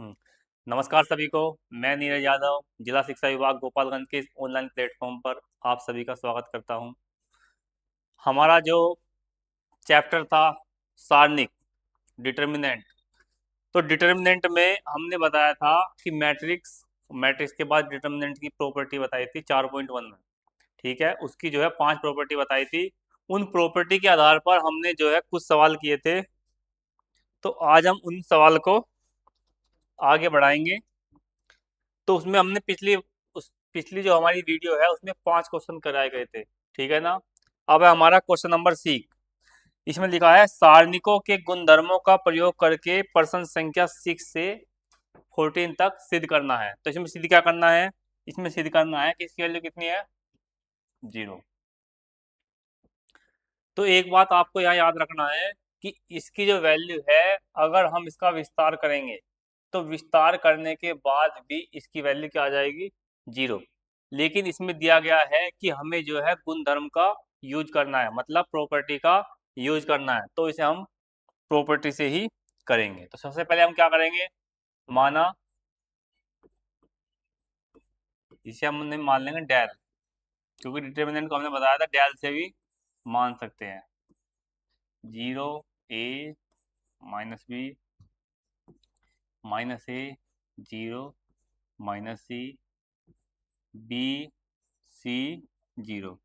हम्म, नमस्कार सभी को। मैं नीरज यादव जिला शिक्षा विभाग गोपालगंज के इस ऑनलाइन प्लेटफॉर्म पर आप सभी का स्वागत करता हूं। हमारा जो चैप्टर था सारणिक, डिटर्मिनेंट। तो डिटर्मिनेंट में हमने बताया था कि मैट्रिक्स मैट्रिक्स के बाद डिटर्मिनेंट की प्रॉपर्टी बताई थी 4.1 में। ठीक है, उसकी जो है 5 प्रॉपर्टी बताई थी। उन प्रॉपर्टी के आधार पर हमने जो है कुछ सवाल किए थे। तो आज हम उन सवाल को आगे बढ़ाएंगे। तो उसमें हमने पिछली जो हमारी वीडियो है उसमें 5 क्वेश्चन कराए गए थे। ठीक है ना। अब है हमारा क्वेश्चन नंबर सी। इसमें लिखा है सारणिकों के गुणधर्मों का प्रयोग करके प्रश्न संख्या 6 से 14 तक सिद्ध करना है। तो इसमें सिद्ध क्या करना है? इसमें सिद्ध करना है कि इसकी वैल्यू कितनी है? 0। तो एक बात आपको यहाँ याद रखना है कि इसकी जो वैल्यू है, अगर हम इसका विस्तार करेंगे तो विस्तार करने के बाद भी इसकी वैल्यू क्या आ जाएगी? 0। लेकिन इसमें दिया गया है कि हमें जो है गुणधर्म का यूज करना है, मतलब प्रॉपर्टी का यूज करना है। तो इसे हम प्रॉपर्टी से ही करेंगे। तो सबसे पहले हम क्या करेंगे? माना, इसे हम मान लेंगे डेल, क्योंकि डिटर्मिनेंट को हमने बताया था डेल से भी मान सकते हैं। 0 a minus B minus A, 0 minus C, B C, 0।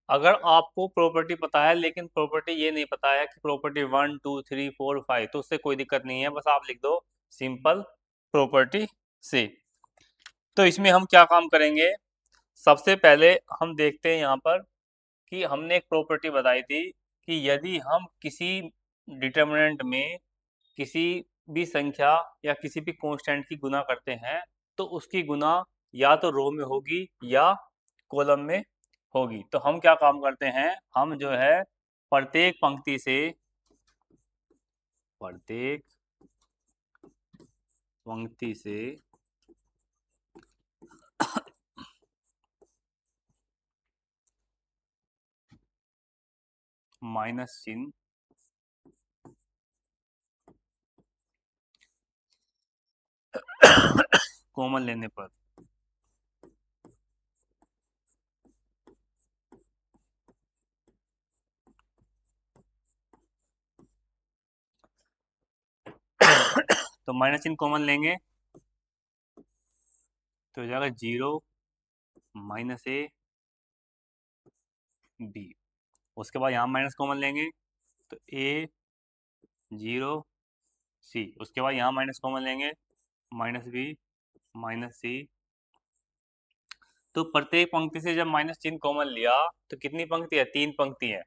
अगर आपको प्रॉपर्टी पता है लेकिन प्रॉपर्टी ये नहीं पता है कि प्रॉपर्टी 1 2 3 4 5, तो उससे कोई दिक्कत नहीं है, बस आप लिख दो सिंपल प्रॉपर्टी से। तो इसमें हम क्या काम करेंगे? सबसे पहले हम देखते हैं यहाँ पर कि हमने एक प्रॉपर्टी बताई थी कि यदि हम किसी डिटर्मिनेंट में किसी भी संख्या या किसी भी कांस्टेंट की गुना करते हैं तो उसकी गुना या तो रो में होगी या कॉलम में होगी। तो हम क्या काम करते हैं, हम जो है प्रत्येक पंक्ति से प्रत्येक पंक्ति से माइनस चिन्ह कॉमन लेने पर तो माइनस चिन्ह कॉमन लेंगे तो हो जाएगा 0 माइनस ए बी। उसके बाद यहाँ माइनस कॉमन लेंगे तो ए 0 सी। उसके बाद यहाँ माइनस कॉमन लेंगे, माइनस बी माइनस सी। तो प्रत्येक पंक्ति से जब माइनस चिन्ह कॉमन लिया तो कितनी पंक्ति है? 3 पंक्ति है।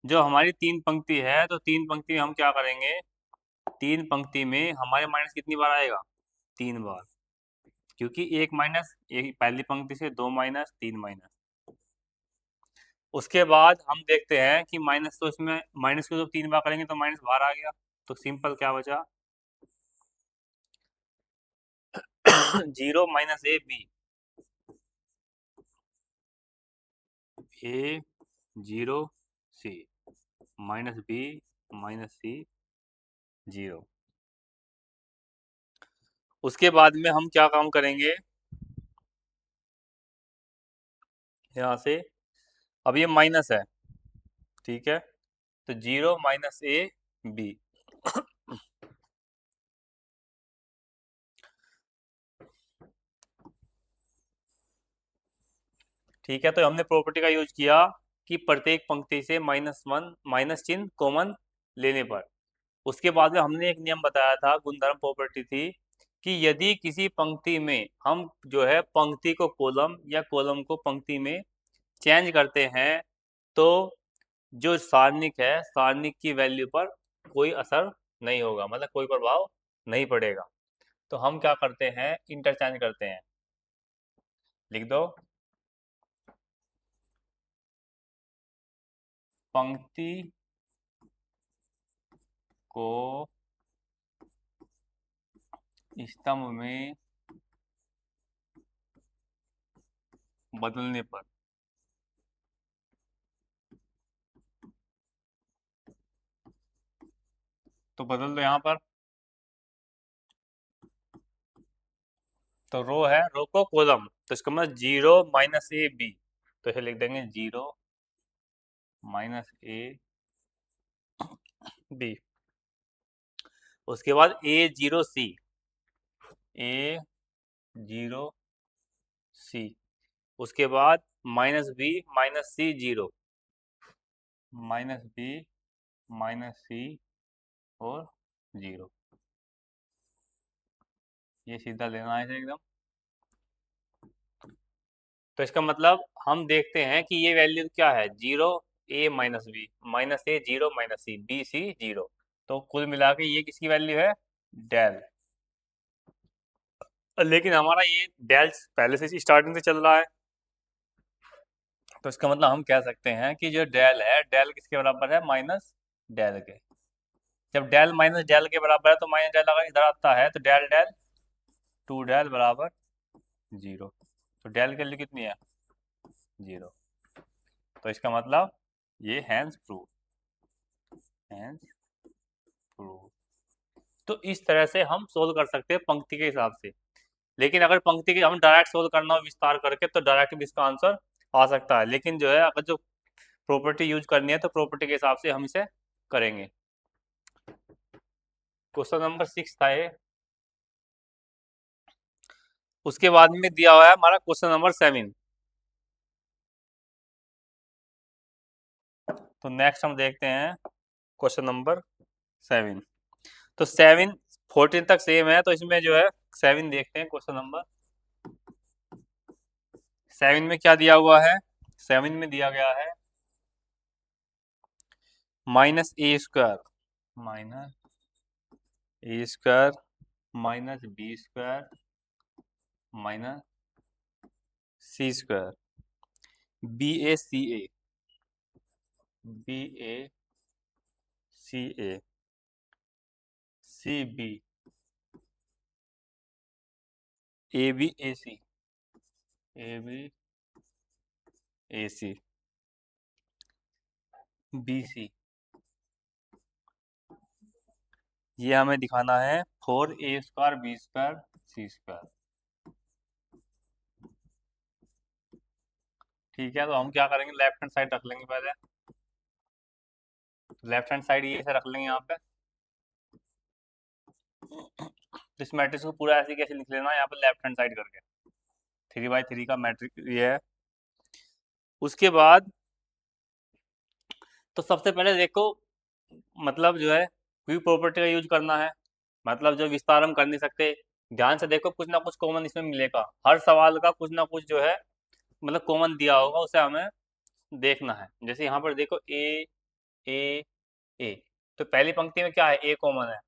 जो हमारी 3 पंक्ति है तो 3 पंक्ति में हम क्या करेंगे? 3 पंक्ति में हमारे माइनस कितनी बार आएगा? 3 बार, क्योंकि एक माइनस, एक पहली पंक्ति से 2 माइनस 3 माइनस। उसके बाद हम देखते हैं कि माइनस, तो इसमें माइनस को जब 3 बार करेंगे तो माइनस बाहर आ गया। तो सिंपल क्या बचा? 0 minus A B, A 0 C minus B minus C 0। उसके बाद में हम क्या काम करेंगे? यहाँ से अब ये माइनस है, ठीक है, तो 0 माइनस ए बी। ठीक है, तो हमने प्रॉपर्टी का यूज किया कि प्रत्येक पंक्ति से -1 माइनस चिन्ह कॉमन लेने पर। उसके बाद में हमने एक नियम बताया था, गुणधर्म प्रॉपर्टी थी कि यदि किसी पंक्ति में हम जो है पंक्ति को कॉलम या कॉलम को पंक्ति में चेंज करते हैं तो जो सारणिक है, सारणिक की वैल्यू पर कोई असर नहीं होगा, मतलब कोई प्रभाव नहीं पड़ेगा। तो हम क्या करते हैं? इंटरचेंज करते हैं। लिख दो, पंक्ति को स्तंभ में बदलने पर। तो बदल दो यहाँ पर, तो रो है, रो को कॉलम, तो इसका मतलब 0 - a b, तो इसे लिख देंगे 0 - a b। उसके बाद A0C, A0C, उसके बाद -B - C 0, -B - C और 0, ये सीधा लेना है इसे एकदम। तो इसका मतलब हम देखते हैं कि ये वैल्यू क्या है, 0 A - B, -A 0 -C B C 0, तो कुल मिला के ये किसकी वैल्यू है, डेल। लेकिन हमारा ये डेल पहले से स्टार्टिंग से चल रहा है, तो इसका मतलब हम कह सकते हैं कि जो डेल है, डेल किसके बराबर है, माइनस डेल के। जब डेल माइनस डेल के बराबर है तो माइनस डेल अगर इधर आता है तो डेल डेल 2 डेल बराबर 0, तो डेल की वैल्यू कितनी है, 0। तो इसका मतलब ये हैंस प्रूव, हैंस प्रूव। तो इस तरह से हम सोल्व कर सकते हैं पंक्ति के हिसाब से। लेकिन अगर पंक्ति के हम डायरेक्ट सोल्व करना हो विस्तार करके तो डायरेक्ट भी इसका आंसर आ सकता है, लेकिन जो है अगर जो प्रॉपर्टी यूज करनी है तो प्रॉपर्टी के हिसाब से हम इसे करेंगे। क्वेश्चन नंबर 6 था ये। उसके बाद में दिया हुआ है हमारा क्वेश्चन नंबर 7। तो नेक्स्ट हम देखते हैं क्वेश्चन नंबर 7। तो 7 14 तक सेम है, तो इसमें जो है 7 देखते हैं। क्वेश्चन नंबर 7 में क्या दिया हुआ है, 7 में दिया गया है -a² -a² -b² -c² BACA CB AB AC BC, ये हमें दिखाना है 4A² B² C²। ठीक है, तो हम क्या करेंगे, लेफ्ट हैंड साइड रख लेंगे पहले। लेफ्ट हैंड साइड ये ऐसे रख लेंगे यहाँ पे। इस मैट्रिक्स को पूरा ऐसे कैसे लिख लेना, यहाँ पे लेफ्ट हैंड साइड करके 3 by 3 का मैट्रिक्स ये है। उसके बाद तो सबसे पहले देखो, मतलब जो है क्यू प्रॉपर्टी का यूज करना है, मतलब जो विस्तार हम कर नहीं सकते। ध्यान से देखो, कुछ ना कुछ कॉमन इसमें मिलेगा, हर सवाल का कुछ ना कुछ जो है मतलब कॉमन दिया होगा, उसे हमें देखना है। जैसे यहाँ पर देखो ए ए, तो पहली पंक्ति में क्या है, ए कॉमन है।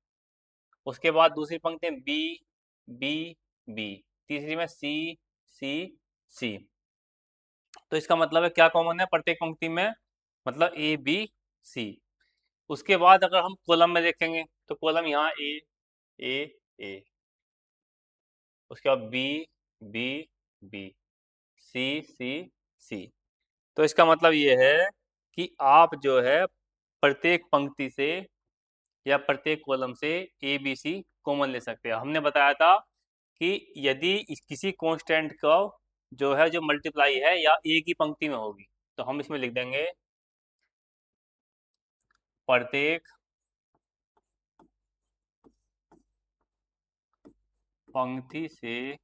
उसके बाद दूसरी पंक्ति में बी बी बी, तीसरी में सी सी सी। तो इसका मतलब है क्या कॉमन है प्रत्येक पंक्ति में, मतलब ए बी सी। उसके बाद अगर हम कॉलम में देखेंगे तो कॉलम यहाँ ए ए, उसके बाद बी बी बी, सी सी सी। तो इसका मतलब ये है कि आप जो है प्रत्येक पंक्ति से या प्रत्येक कॉलम से ए बी सी कॉमन ले सकते हैं। हमने बताया था कि यदि किसी कांस्टेंट का जो है जो मल्टीप्लाई है या एक ही पंक्ति में होगी, तो हम इसमें लिख देंगे प्रत्येक पंक्ति से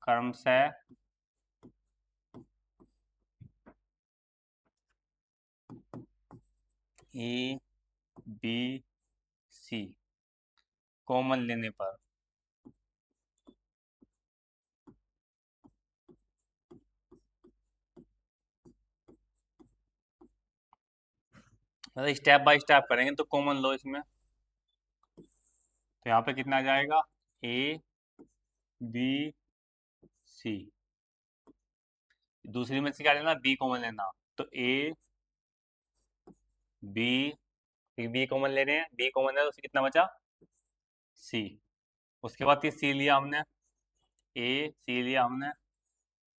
क्रमशः ए बी सी कॉमन लेने पर मतलब स्टेप बाय स्टेप करेंगे तो कॉमन लो इसमें। तो यहाँ पे कितना आ जाएगा, ए बी सी, दूसरी में से क्या लेना, बी कॉमन लेना। तो ए बी कॉमन ले रहे हैं, बी कॉमन है तो उससे कितना बचा, सी। उसके बाद ये सी लिया हमने, ए सी लिया हमने,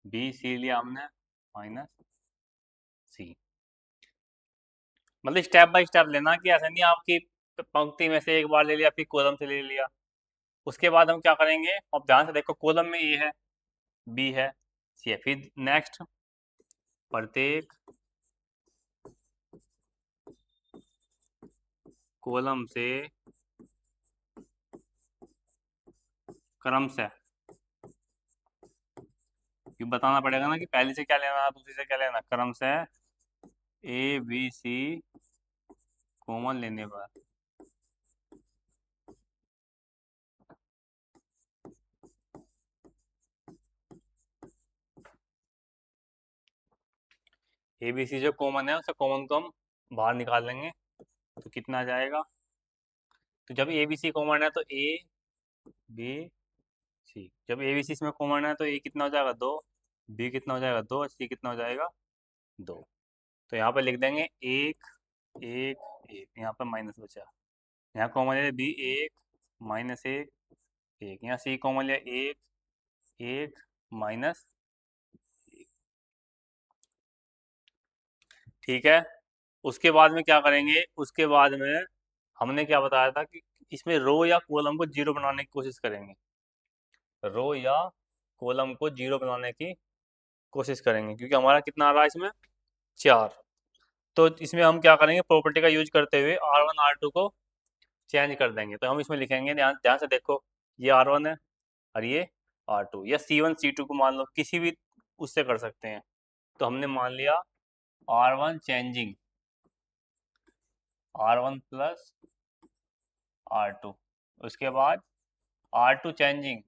बी सी लिया हमने, माइनस सी। मतलब स्टेप बाय स्टेप लेना, कि ऐसा नहीं आपकी तो पंक्ति में से एक बार ले लिया, फिर कॉलम से ले लिया। उसके बाद हम क्या करेंगे, अब ध्यान से देखो, कॉलम में ए है, बी है, सी है। फिर नेक्स्ट, प्रत्येक कॉलम से क्रमशः, ये बताना पड़ेगा ना कि पहले से क्या लेना है, दूसरी से क्या लेना, क्रमशः ए बी सी कॉमन लेने पर ए बी सी जो कॉमन है, उससे कॉमन को हम बाहर निकाल लेंगे, तो कितना आ जाएगा। तो जब ए बी सी कॉमन है तो ए बी सी, जब ए बी सी इसमें कॉमन है तो ए कितना हो जाएगा, दो, बी कितना हो जाएगा, दो, सी कितना हो जाएगा, दो। तो यहाँ पे लिख देंगे एक एक एक, यहाँ पर माइनस बचा, यहाँ कॉमन है बी एक माइनस एक एक, यहाँ सी कॉमन है एक एक माइनस एक। ठीक है। उसके बाद में क्या करेंगे, उसके बाद में हमने क्या बताया था कि इसमें रो या कॉलम को जीरो बनाने की कोशिश करेंगे, रो या कॉलम को जीरो बनाने की कोशिश करेंगे, क्योंकि हमारा कितना आ रहा है इसमें, चार। तो इसमें हम क्या करेंगे, प्रॉपर्टी का यूज करते हुए R1 R2 को चेंज कर देंगे। तो हम इसमें लिखेंगे, ध्यान ध्यान से देखो, ये R1 है और ये R2, या C1 C2 को मान लो, किसी भी उससे कर सकते हैं। तो हमने मान लिया R1 changing R1 plus R2, उसके बाद R2 चेंजिंग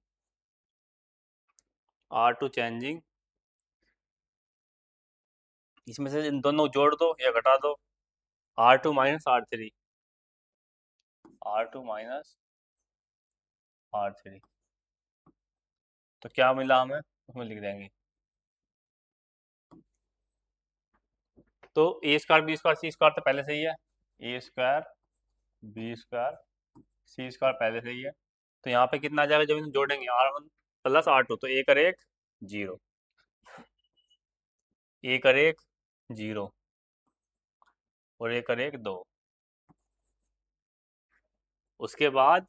R2 चेंजिंग, इसमें से इन दोनों जोड़ दो या घटा दो, R2 minus R3, R2 minus R3, तो क्या मिला हमें, उसमें लिख देंगे। तो A square B square C square तो पहले से ही है, A square B square C square पहले से ही है। तो यहाँ पे कितना आ जाएगा, जब इन्हें जोड़ेंगे R1 प्लस R2, तो ए कर एक जीरो, ए कर एक जीरो और ए कर एक दो। उसके बाद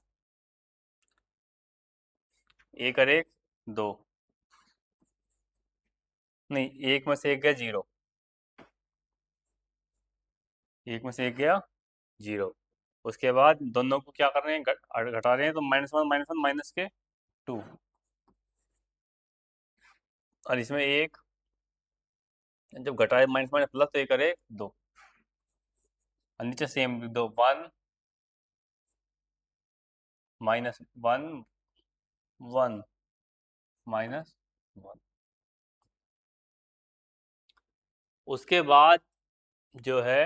ए कर एक दो, नहीं, एक में से एक गया जीरो, एक में से एक गया जीरो। उसके बाद दोनों को क्या कर रहे हैं, घटा रहे हैं, तो -1 माइनस के टू, और इसमें एक, जब घटाए माइनस माइनस प्लस, तो ये करे दो, और नीचे सेम लिख दो, one minus one, one minus one. उसके बाद जो है,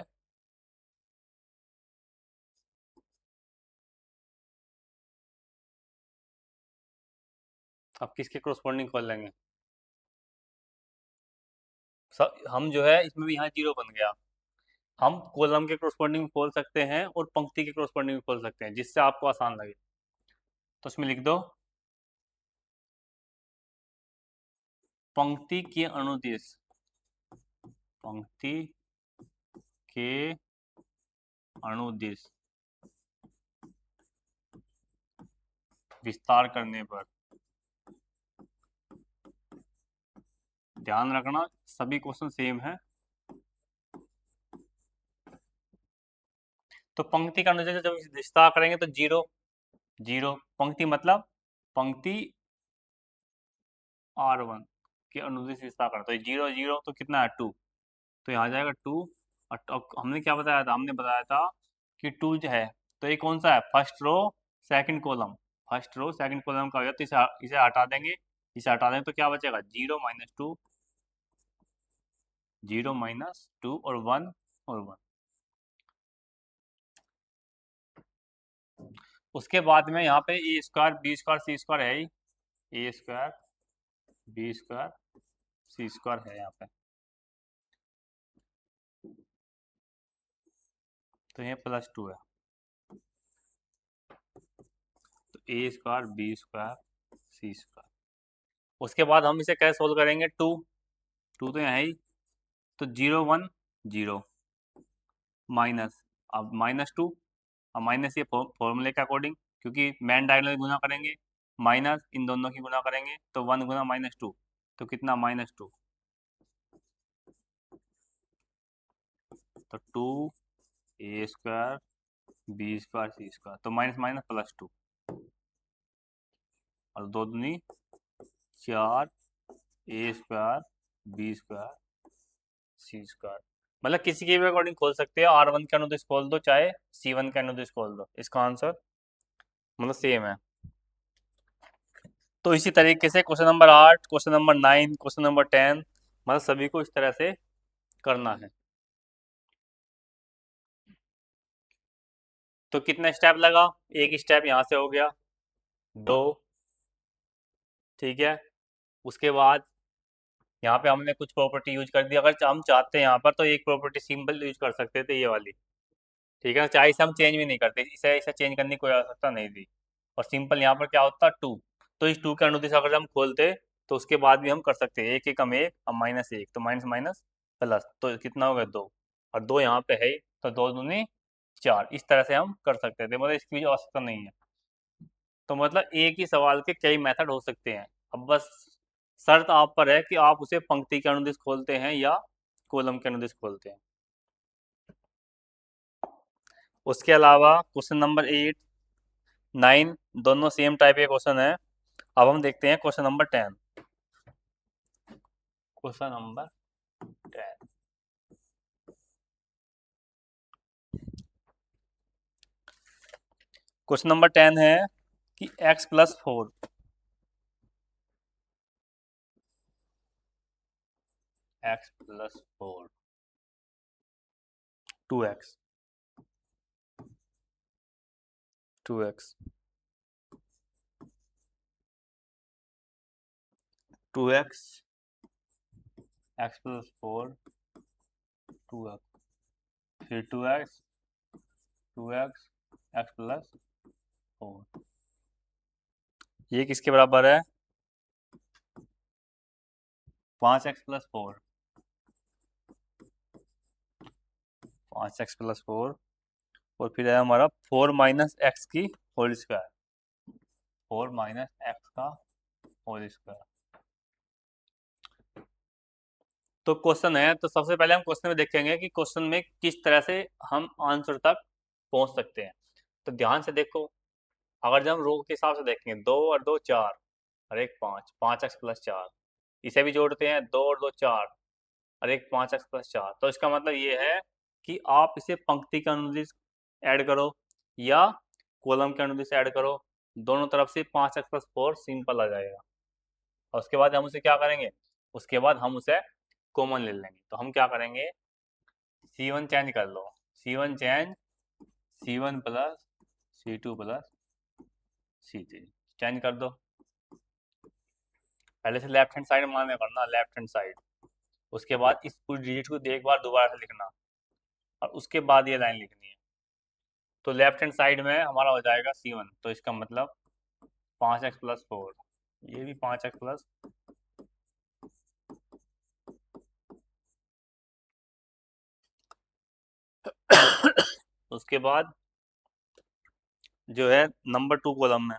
अब किसके क्रॉसपोंडिंग खोल लेंगे, सब हम जो है इसमें भी यहाँ जीरो बन गया, हम कॉलम के क्रॉसपोंडिंग खोल सकते हैं और पंक्ति के क्रॉसपोंडिंग खोल सकते हैं, जिससे आपको आसान लगे। तो उसमें लिख दो, पंक्ति के अनुदिश, पंक्ति के अनुदिश विस्तार करने पर, ध्यान रखना सभी क्वेश्चन सेम है। तो पंक्ति का अनुदेश जब विस्तार करेंगे तो जीरो जीरो, पंक्ति मतलब पंक्ति R1 के अनुदेश विस्तार करना, तो जीरो जीरो तो कितना है, टू, तो यहाँ आ जाएगा टू। और हमने क्या बताया था, हमने बताया था कि टू जो है, तो ये कौन सा है, first row second column, first row second column का हो गया, तो इसे हटा देंगे, इसे हटा देंगे तो क्या बचेगा, zero minus two, zero minus two और वन और वन। उसके बाद में यहाँ पे ए square B square C square है ही, ए square B square C square है यहाँ पे, तो ये प्लस टू है, तो A square B square C square. उसके बाद हम इसे कैसे सोल्व करेंगे, टू, टू तो यहाँ है ही, तो जीरो वन जीरो माइनस, अब माइनस टू, और माइनस ये फॉर्मूले के अकॉर्डिंग, क्योंकि मैन डायगोनल गुना करेंगे, माइनस इन दोनों की गुना करेंगे तो 1 गुना -2, तो कितना -2, तो 2a² b² c², तो माइनस माइनस +2, और 2 दूनी 4 a² b² c², मतलब किसी के भी अकॉर्डिंग खोल सकते हैं, R1 के अनुदिश खोल दो चाहे C1 के अनुदिश खोल दो, इसका आंसर मतलब सेम है। तो इसी तरीके से question number 8, question number 9, question number 10, मतलब सभी को इस तरह से करना है। तो कितना स्टेप लगा, एक स्टेप यहाँ से हो गया, 2, ठीक है। उसके बाद यहाँ पे हमने कुछ प्रॉपर्टी यूज कर दी, अगर हम चाहते हैं यहाँ पर तो एक प्रॉपर्टी सिंपल यूज कर सकते थे, ये वाली, ठीक है, चाहे इसे हम चेंज भी नहीं करते, इसे इसे चेंज करने की कोई आवश्यकता नहीं थी, और सिंपल यहाँ पर क्या होता 2, तो इस 2 के अनुदिश अगर हम खोलते तो उसके बाद भी हम कर सकते हैं, एक एकम एक और -1, तो माइनस माइनस प्लस, तो कितना हो गया 2, और 2 यहाँ पे है ही, तो 2 दूनी 4, इस तरह से हम कर सकते थे, मतलब इसकी भी आवश्यकता नहीं है। तो मतलब एक ही सवाल के कई मेथड हो सकते हैं, अब बस शर्त आप पर है कि आप उसे पंक्ति के अनुदिश खोलते हैं या कॉलम के अनुदिश खोलते हैं। उसके अलावा क्वेश्चन नंबर 8, 9 दोनों सेम टाइप के क्वेश्चन है। अब हम देखते हैं question number 10। Question number 10, question number 10 है कि x + 4, x + 4 2x 2x 2x x + 4 2x, फिर 2x 2x x + 4, ये किसके बराबर है, 5x + 4, 5x + 4, और फिर है हमारा 4 - x की होल स्क्वायर, 4 - x का होल स्क्वायर। तो क्वेश्चन है, तो सबसे पहले हम क्वेश्चन में देखेंगे कि क्वेश्चन में किस तरह से हम आंसर तक पहुंच सकते हैं। तो ध्यान से देखो, अगर जब हम रो के हिसाब से देखेंगे, 2 और 2 4 और एक 5, 5x + 4, इसे भी जोड़ते हैं, 2 और 2 4 और एक 5x + 4, तो इसका मतलब ये है कि आप इसे पंक्ति के अनुदिश ऐड करो या कॉलम के अनुदिश ऐड करो, दोनों तरफ से 5x + 4 सिंपल आ जाएगा, और उसके बाद हम उसे क्या करेंगे, उसके बाद हम उसे कॉमन ले लेंगे, तो हम क्या करेंगे, C1 चेंज कर लो, C1 change C1 + C2 + C3 change कर दो, पहले से लेफ्ट हैंड साइड मान में करना, लेफ्ट हैंड साइड, उसके बाद इस पूरी डिजिट को एक बार दोबारा से लिखना, और उसके बाद ये लाइन लिखनी है, तो लेफ्ट हैंड साइड में हमारा हो जाएगा C1, तो इसका मतलब 5x + 4, ये भी 5x प्लस, उसके बाद जो है नंबर 2 कॉलम में,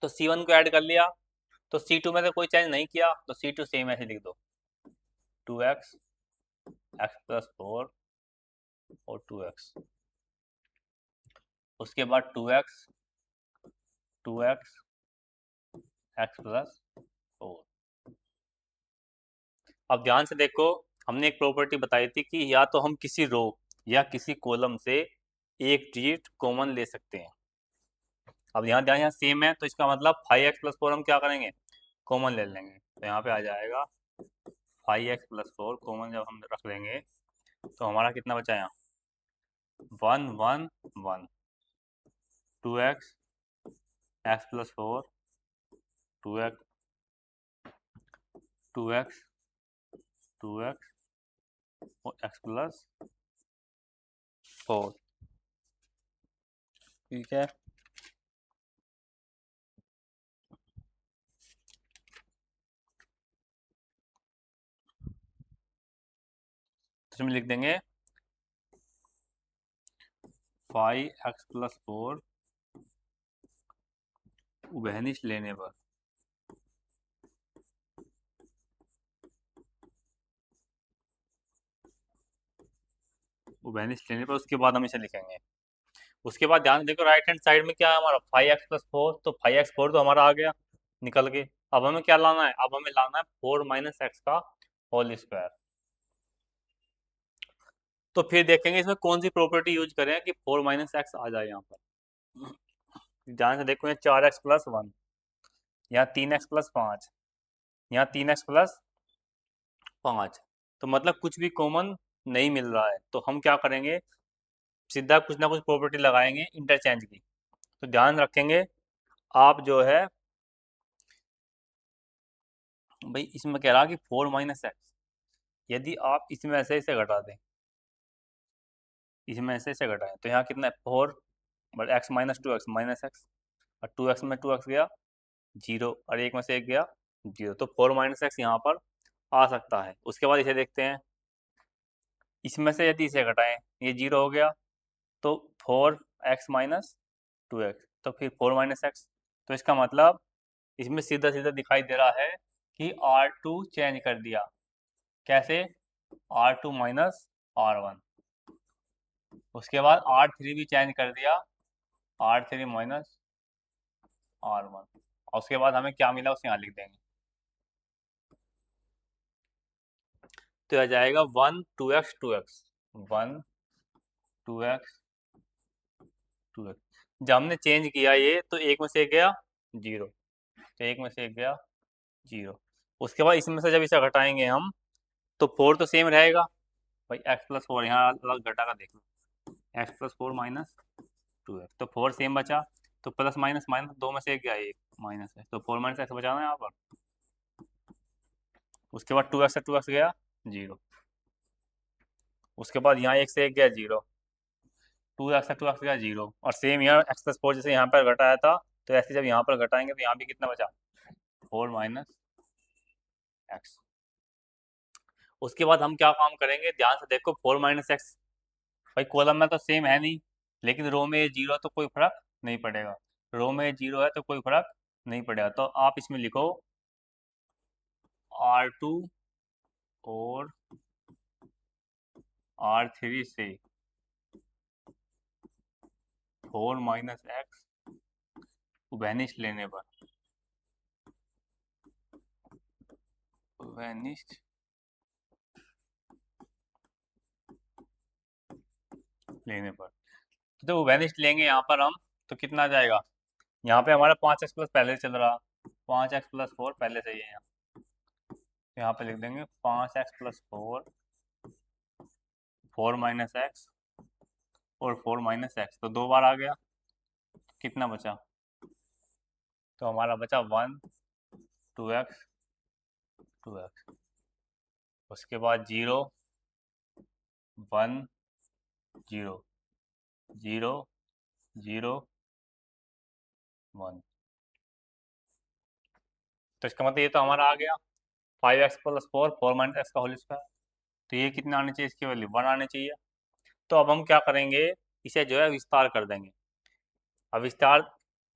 तो C1 को ऐड कर लिया, तो C2 में तो कोई चेंज नहीं किया, तो C2 सेम ऐसे लिख दो, 2x x + 4 और 2x, उसके बाद 2x 2x x + 4। अब ध्यान से देखो, हमने एक प्रॉपर्टी बताई थी कि या तो हम किसी रो या किसी कॉलम से एक डिजिट कॉमन ले सकते हैं। अब यहाँ ध्यान, यहाँ सेम है, तो इसका मतलब 5x + 4 हम क्या करेंगे, कॉमन ले लेंगे, तो यहाँ पे आ जाएगा 5x + 4 कॉमन जब हम रख लेंगे, तो हमारा कितना बचा यहाँ, 1 1 1, 2x x + 4 2x 2x 2x और x + 4, ठीक है, तो इसमें लिख देंगे 5x+4 उभयनिष्ठ लेने पर, उभयनिष्ठ लेने पर उसके बाद हम इसे लिखेंगे। उसके बाद ध्यान से देखो राइट हैंड साइड में क्या है हमारा 5x+4, तो 5x4 तो हमारा आ गया निकल के। अब हमें क्या लाना है, अब हमें लाना है 4 - x का होल स्क्वायर। तो फिर देखेंगे इसमें कौन सी प्रॉपर्टी यूज करें कि 4 - x आ जाए यहाँ पर। ध्यान से देखो, यहाँ 4x+1, यहाँ 3x+5, यहाँ 3x+5, तो मतलब कुछ भी कॉमन नहीं मिल रहा है, तो हम क्या करेंगे, सीधा कुछ ना कुछ प्रॉपर्टी लगाएंगे इंटरचेंज की। तो ध्यान रखेंगे आप जो है भाई, इसमें कह रहा कि 4 - x, यदि आप इसमें ऐसे ऐसे घटा दें, इसमें ऐसे ऐसे घटाएं, तो यहाँ कितना है 4 बट x - 2x -x, और 2x में 2x गया 0, और एक में से एक गया 0, तो 4 - x यहाँ पर आ सकता है। उसके बाद इसे देखते हैं, इसमें से यदि इसे घटाएं, ये 0 हो गया, तो 4x - 2x, तो फिर 4 - x, तो इसका मतलब इसमें सीधा सीधा दिखाई दे रहा है कि R2 चेंज कर दिया। कैसे, R2 - R1। उसके बाद R3 भी चेंज कर दिया, R3 - R1, और उसके बाद हमें क्या मिला उसे यहाँ लिख देंगे, तो आ जाएगा 1 2x 2x 1 2x 2x। जब हमने चेंज किया ये, तो एक में से एक गया 0, तो एक में से एक गया 0। उसके बाद इसमें से जब इसे घटाएंगे हम, तो 4 तो सेम रहेगा भाई, x+4, यहाँ अलग घटा का देख लो, x+4 - 2x, तो 4 सेम बचा, तो प्लस माइनस माइनस दो में से एक गया, एक माइनस है, तो 4 - x बचा ना यहाँ पर। उसके बाद 2x से 2x गया 0, उसके बाद यहाँ एक से एक गया 0, 2x से 2x गया 0, और सेम यहाँ x+4 जैसे यहाँ पर घटाया था, तो ऐसे जब यहाँ पर घटाएंगे तो यहाँ भी कितना बचा 4 - x। उसके बाद हम क्या काम करेंगे, ध्यान से देखो, 4 - x भाई कॉलम में तो सेम है नहीं, लेकिन रो में ये 0 है तो कोई फर्क नहीं पड़ेगा, रो में 0 है तो कोई फर्क नहीं पड़ेगा, तो आप इसमें लिखो R2 और R3 से 4 - x वैनिश लेने पर, वैनिश लेने पर, तो जब वैनिश लेंगे यहाँ पर हम, तो कितना आ जाएगा, यहाँ पे हमारा 5x+ पहले से चल रहा, 5x+4 पहले से ही है यहाँ, तो यहाँ पे लिख देंगे 5x+4 4 - x और 4 - x, तो दो बार आ गया, कितना बचा, तो हमारा बचा 1 2x 2x, उसके बाद 0 1 0 0 0 1, तो इसका मतलब ये तो हमारा आ गया 5x+4 4 - x का होल स्क्वायर, तो ये कितना आना चाहिए, इसकी वैल्यू 1 आनी चाहिए। तो अब हम क्या करेंगे, इसे जो है विस्तार कर देंगे। अब विस्तार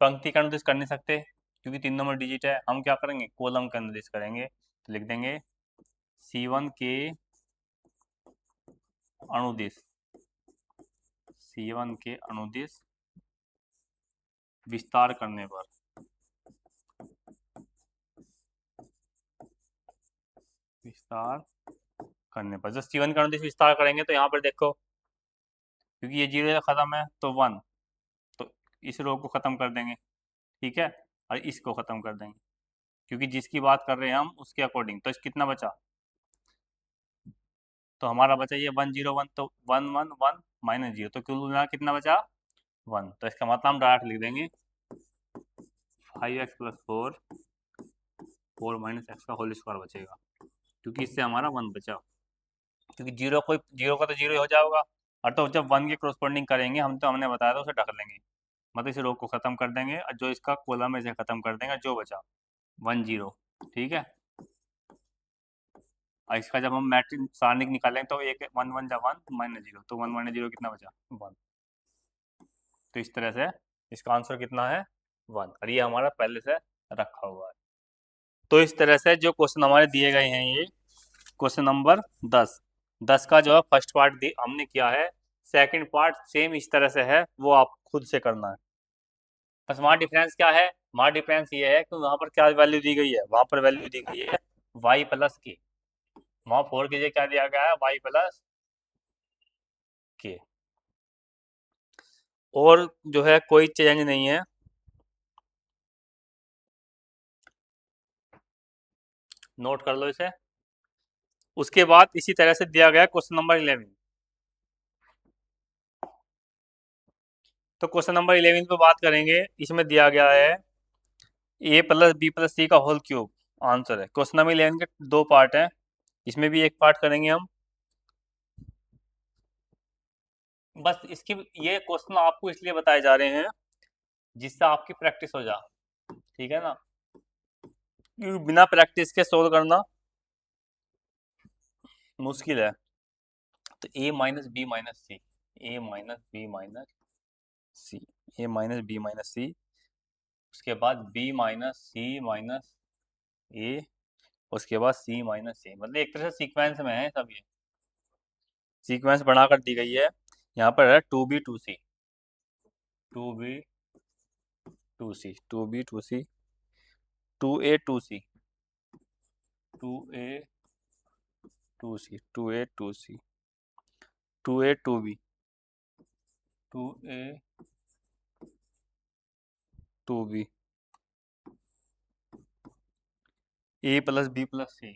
पंक्ति के अनुदिश कर नहीं सकते क्योंकि 3 नंबर डिजिट है, हम क्या करेंगे कॉलम के अनुदिश करेंगे, तो लिख देंगे C1 के अनुदिश, C1 के अनुदिश विस्तार करने पर, विस्तार करने पर जब C1 का अनुदिश विस्तार करेंगे, तो यहाँ पर देखो क्योंकि ये 0 खत्म है तो 1, तो इस रो को खत्म कर देंगे, ठीक है, और इसको खत्म कर देंगे, क्योंकि जिसकी बात कर रहे हैं हम उसके अकॉर्डिंग, तो इस कितना बचा, तो हमारा बचा ये 1 0 1, तो 1 1 1 -0, तो कुल मिला कितना बचा 1, तो इसका मतलब हम डायरेक्ट लिख देंगे 5x+4 4 - x का होल स्क्वायर बचेगा, क्योंकि इससे हमारा 1 बचा, क्योंकि जीरो का तो जीरो ही हो जाएगा, और तो जब 1 के क्रॉसपोंडिंग करेंगे हम, तो हमने बताया था उसे ढक लेंगे, मतलब इस रो को ख़त्म कर देंगे और जो इसका कॉलम है इसे ख़त्म कर देंगे, जो बचा 1 0। ठीक है, और इसका जब हम मैट्रिक्स सारणिक निकालेंगे तो एक 1 1 जा 1 माइनस 0, तो 1 माइनस 0 कितना बचा 1। तो इस तरह से इसका आंसर कितना है 1, और ये हमारा पहले से रखा हुआ है। तो इस तरह से जो क्वेश्चन हमारे दिए गए हैं, ये क्वेश्चन नंबर 10 का जो है फर्स्ट पार्ट हमने किया है, सेकंड पार्ट सेम इस तरह से है, वो आप खुद से करना है। बस वहाँ डिफरेंस क्या है, वहाँ डिफरेंस ये है कि वहाँ पर क्या वैल्यू दी गई है, वहाँ पर वैल्यू दी गई है y प्लस के, वहाँ 4 की जगह क्या दिया गया है y प्लस के, और जो है कोई चेंज नहीं है। नोट कर लो इसे। उसके बाद इसी तरह से दिया गया क्वेश्चन नंबर 11। तो क्वेश्चन नंबर 11 पे बात करेंगे। इसमें दिया गया है a प्लस बी प्लस सी का होल क्यूब आंसर है। क्वेश्चन नंबर 11 के दो पार्ट हैं, इसमें भी एक पार्ट करेंगे हम। बस इसकी ये क्वेश्चन आपको इसलिए बताए जा रहे हैं जिससे आपकी प्रैक्टिस हो जा, ठीक है ना, क्योंकि बिना प्रैक्टिस के सोल्व करना मुश्किल है। तो a minus B minus C, A minus B minus C, A minus B minus C, उसके बाद b minus C minus A, उसके बाद c माइनस सी, मतलब एक तरह से सीक्वेंस में है सब, ये सीक्वेंस बनाकर दी गई है। यहाँ पर है 2b 2c, 2b 2c, 2b 2c, 2a 2c, 2a 2c, 2a 2c, 2a 2b, 2a 2b, a plus B plus C,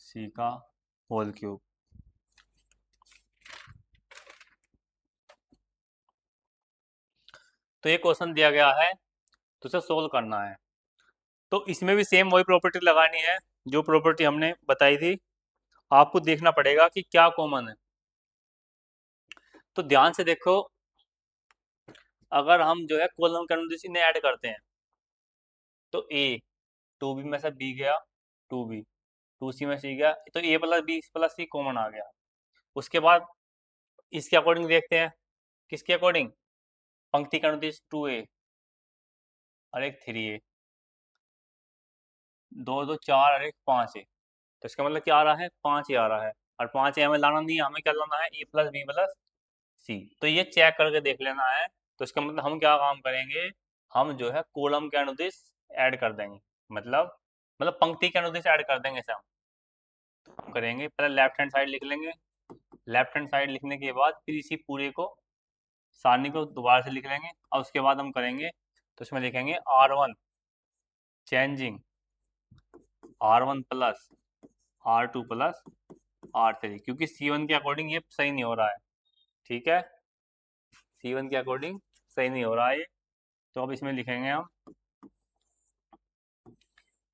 C का होल क्यूब। तो ये क्वेश्चन दिया गया है, तो उसे सोल्व करना है। तो इसमें भी सेम वही प्रॉपर्टी लगानी है जो प्रॉपर्टी हमने बताई थी। आपको देखना पड़ेगा कि क्या कॉमन है। तो ध्यान से देखो, अगर हम जो है कॉलम कंडीशन ने ऐड करते हैं तो a 2b में से b गया 2b, 2c में c गया, तो a plus B plus C common आ गया। उसके बाद इसके अकॉर्डिंग देखते हैं, किसके अकॉर्डिंग, पंक्ति का अनुदेश 2a और एक 3a, 2 2 4 और एक 5a, तो इसका मतलब क्या आ रहा है 5a आ रहा है, और 5a हमें लाना नहीं है, हमें क्या लाना है a प्लस बी प्लस सी। तो ये चेक करके देख लेना है। तो इसका मतलब हम क्या काम करेंगे, हम जो है कॉलम के अनुदेश ऐड कर देंगे, मतलब पंक्ति के अनुदेश ऐड कर देंगे। इसे हम करेंगे, पहले लेफ्ट हैंड साइड लिख लेंगे, लेफ्ट हैंड साइड लिखने के बाद फिर इसी पूरे को सारणी को दोबारा से लिख लेंगे, और उसके बाद हम करेंगे तो इसमें लिखेंगे R1 changing R1 plus R2 plus R3, क्योंकि C1 के अकॉर्डिंग ये सही नहीं हो रहा है, ठीक है, C1 के अकॉर्डिंग सही नहीं हो रहा है ये। तो अब इसमें लिखेंगे हम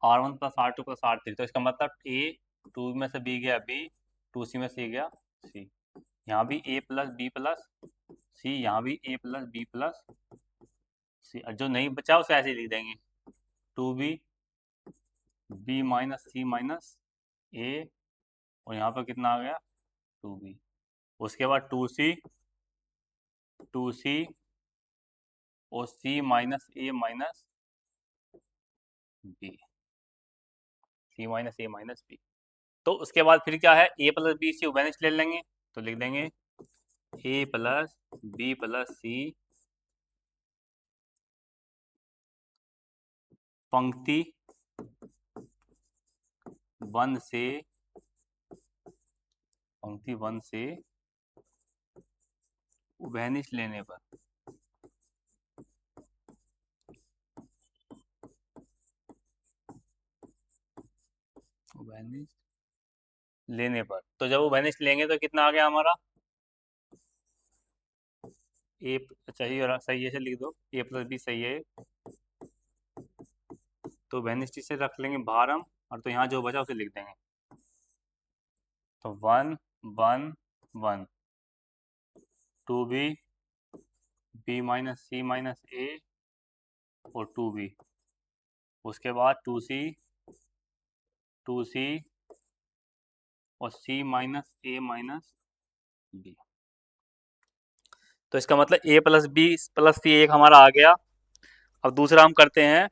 R1 plus R2 plus R3, तो इसका मतलब A 2 में से B गया B, 2C में C गया C, यहाँ भी A प्लस बी प्लस सी, यहाँ भी A प्लस बी प्लस सी, और जो नहीं बचा उसे ऐसे ही लिख देंगे 2B B minus C minus A, और यहाँ पर कितना आ गया 2B, उसके बाद 2C 2C और C minus A minus B, C minus A minus B। तो उसके बाद फिर क्या है, A प्लस बी सी उभयनिष्ठ ले लेंगे, तो लिख देंगे A प्लस बी प्लस सी पंक्ति 1 से, पंक्ति 1 से उभयनिष्ठ लेने पर, उभयनिष्ठ लेने पर, तो जब उभयनिष्ठ लेंगे तो कितना आ गया हमारा ए, सही और सही है से लिख दो, A प्लस बी सही है, तो उभयनिष्ठ से रख लेंगे बाहर हम, और तो यहाँ जो बचा उसे लिख देंगे, तो 1 1 1, 2b, b minus C minus ए और 2b। उसके बाद 2c और c माइनस ए माइनस बी। तो इसका मतलब a प्लस बी प्लस सी एक हमारा आ गया। अब दूसरा हम करते हैं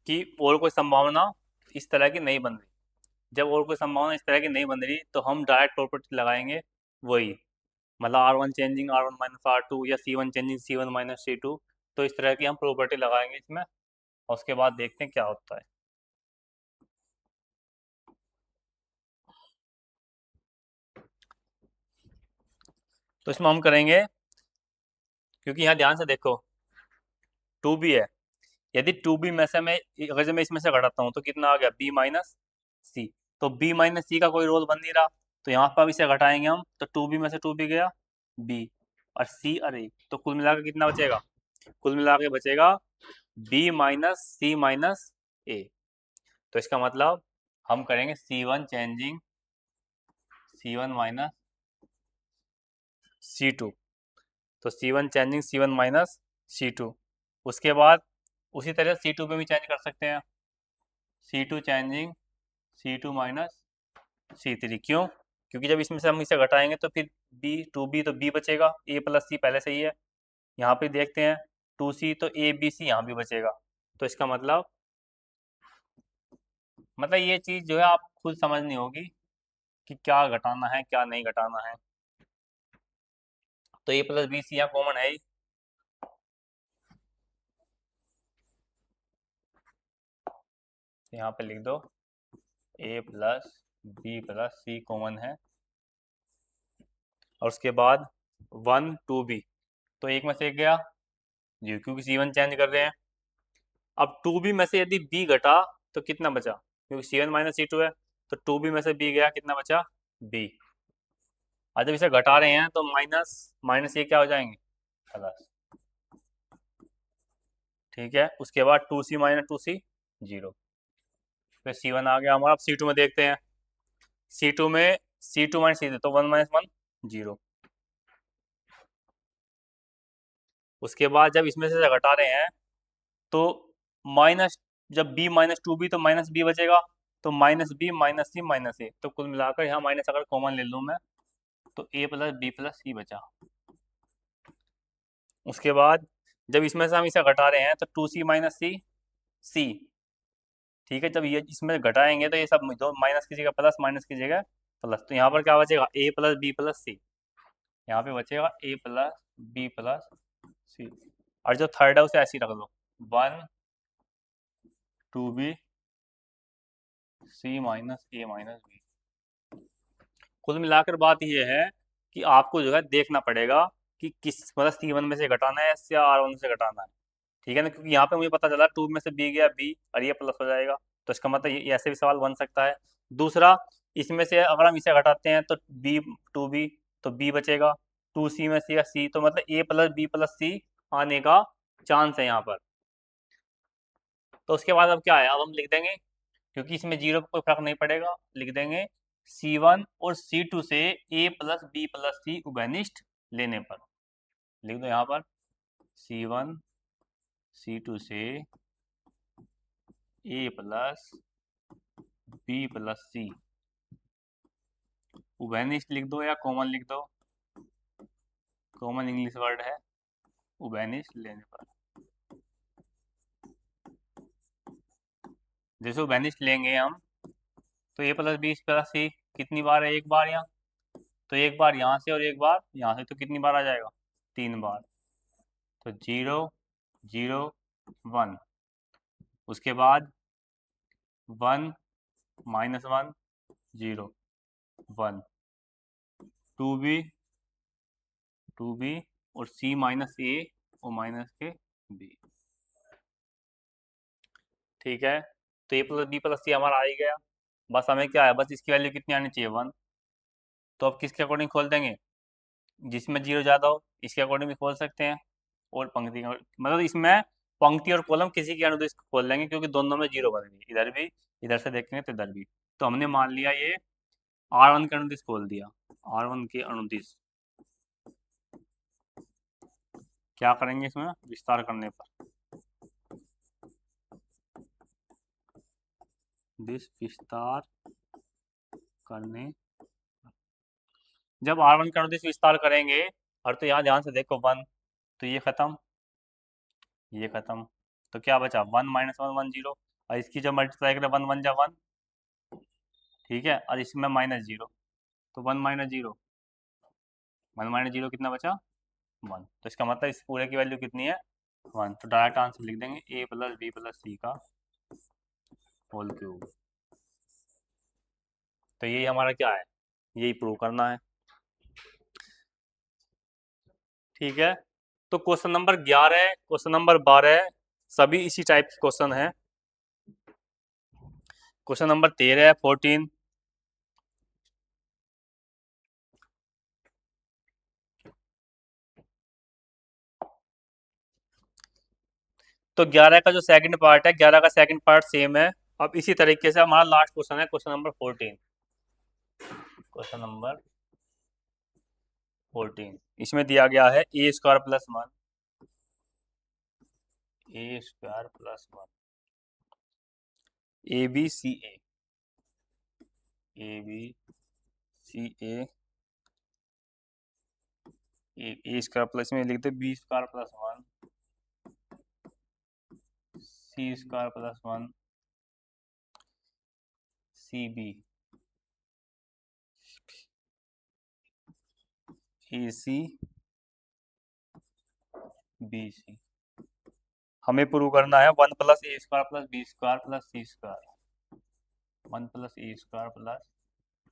कि और कोई संभावना इस तरह की नहीं बन रही। जब और कोई संभावना इस तरह की नहीं बन रही तो हम डायरेक्ट प्रॉपर्टी लगाएंगे वही, मतलब R1 changing R1 minus R2 या C1 changing C1 minus C2। तो इस तरह की हम प्रॉपर्टी लगाएंगे इसमें और उसके बाद देखते हैं क्या होता है। तो इसमें हम करेंगे, क्योंकि यहाँ ध्यान से देखो 2b है, यदि 2b में से मैं अगर जब मैं इसमें से घटाता हूँ तो कितना आ गया b माइनस सी। तो b माइनस सी का कोई रोल बन नहीं रहा, तो यहाँ पर अब इसे घटाएंगे हम तो 2b में से 2b गया b और c और a, तो कुल मिलाकर कितना बचेगा? कुल मिलाकर बचेगा b minus C minus a। तो इसका मतलब हम करेंगे C1 changing C1 minus C2। तो C1 changing C1 minus C2। उसके बाद उसी तरह C2 पे भी चेंज कर सकते हैं, C2 changing C2 minus C3। क्यों? क्योंकि जब इसमें से हम इसे घटाएंगे तो फिर B 2B तो B बचेगा, A प्लस सी पहले से ही है। यहाँ पे देखते हैं 2C तो A B C यहाँ भी बचेगा। तो इसका मतलब ये चीज़ जो है आप खुद समझनी होगी कि क्या घटाना है क्या नहीं घटाना है। तो A प्लस बी सी यहाँ कॉमन है ही, यहाँ पे लिख दो A plus B plus C common है। और उसके बाद 1 2b, तो एक में से एक गया जी, क्योंकि C1 चेंज कर रहे हैं। अब 2b में से यदि b घटा तो कितना बचा? क्योंकि C1 माइनस C2 है, तो 2b में से b गया, कितना बचा? b। और जब इसे घटा रहे हैं तो माइनस माइनस ये क्या हो जाएंगे? प्लस। ठीक है, उसके बाद 2c माइनस 2c 0। फिर C1 आ गया हमारा। अब C2 में देखते हैं, C2 में C2 माइनस C तो 1 माइनस 1 0। उसके बाद जब इसमें से घटा रहे हैं तो माइनस, जब b माइनस 2b तो माइनस b बचेगा, तो minus b minus C minus ए। तो कुल मिलाकर यहाँ माइनस अगर कॉमन ले लूँ मैं तो a प्लस बी प्लस सी बचा। उसके बाद जब इसमें से हम इसे घटा रहे हैं तो 2c माइनस सी सी। ठीक है, जब ये इसमें घटाएंगे तो ये सब दो माइनस की जगह प्लस, माइनस की जगह प्लस, तो यहाँ पर क्या बचेगा? a प्लस बी प्लस सी। यहाँ पे बचेगा a प्लस बी प्लस सी। और जो थर्ड है उसे ऐसे ही रख दो, 1 2b सी माइनस ए माइनस बी। कुल मिलाकर बात यह है कि आपको जो है देखना पड़ेगा कि किस मतलब C1 में से घटाना है या R1 से घटाना है। ठीक है ना, क्योंकि यहाँ पे मुझे पता चला 2 में से b गया b और ये प्लस हो जाएगा, तो इसका मतलब ये ऐसे भी सवाल बन सकता है। दूसरा, इसमें से अगर हम इसे घटाते हैं तो b 2b तो b बचेगा, 2c में से c, तो मतलब a प्लस बी प्लस सी आने का चांस है यहाँ पर। तो उसके बाद अब क्या है, अब हम लिख देंगे, क्योंकि इसमें जीरो का कोई फर्क नहीं पड़ेगा, लिख देंगे C1 और C2 से a प्लस बी प्लस सी उभयनिष्ठ लेने पर। लिख दो यहाँ पर C1 C2 से a प्लस बी प्लस सी उभयनिष्ठ लिख दो या कॉमन लिख दो, कॉमन इंग्लिश वर्ड है उभयनिष्ठ लेने पर। जैसे उभयनिष्ठ लेंगे हम तो a प्लस बी प्लस सी कितनी बार है? एक बार यहाँ, तो एक बार यहाँ से और एक बार यहाँ से, तो कितनी बार आ जाएगा? 3 बार। तो 0 0 1। उसके बाद 1 -1 0 1 2b 2b और c माइनस ए और माइनस के b। ठीक है, तो a प्लस बी प्लस सी हमारा आ ही गया। बस हमें क्या है, बस इसकी वैल्यू कितनी आनी चाहिए? 1। तो अब किसके अकॉर्डिंग खोल देंगे? जिसमें जीरो ज़्यादा हो इसके अकॉर्डिंग भी खोल सकते हैं, और पंक्ति मतलब इसमें पंक्ति और कॉलम किसी के अनुदिश खोल लेंगे, क्योंकि दोनों में जीरो बनेगी, इधर भी इधर से देखेंगे तो इधर भी। तो हमने मान लिया ये R1 के अनुदिश खोल दिया, R1 के अनुदिश। क्या करेंगे इसमें विस्तार करने पर, विस्तार करने, जब R1 का अनुदिश विस्तार करेंगे, और तो यहाँ ध्यान से देखो 1, तो ये खत्म, ये खत्म, तो क्या बचा 1 माइनस 1 1 0, और इसकी जब मल्टीप्लाई करें 1 1 जा 1, ठीक है, और इसमें माइनस 0, तो 1 माइनस 0, 1 माइनस 0 कितना बचा 1, तो इसका मतलब इस पूरे की वैल्यू कितनी है 1, तो डायरेक्ट आंसर लिख देंगे a प्लस बी प्लस सी का होल क्यूब। तो यही हमारा क्या है, यही प्रूव करना है। ठीक है, तो क्वेश्चन नंबर 11, क्वेश्चन नंबर 12 सभी इसी टाइप के क्वेश्चन है। क्वेश्चन नंबर 13 14, तो 11 का जो सेकंड पार्ट है, 11 का सेकंड पार्ट सेम है। अब इसी तरीके से हमारा लास्ट क्वेश्चन है, क्वेश्चन नंबर 14, क्वेश्चन नंबर 14, इसमें दिया गया है A square plus 1, A square plus 1, A B C A, A B C A square plus में लिख दे B square plus 1, C square plus 1, C B, A C B C. हमें prove करना है 1 plus A square plus B square plus C square, 1 plus A square plus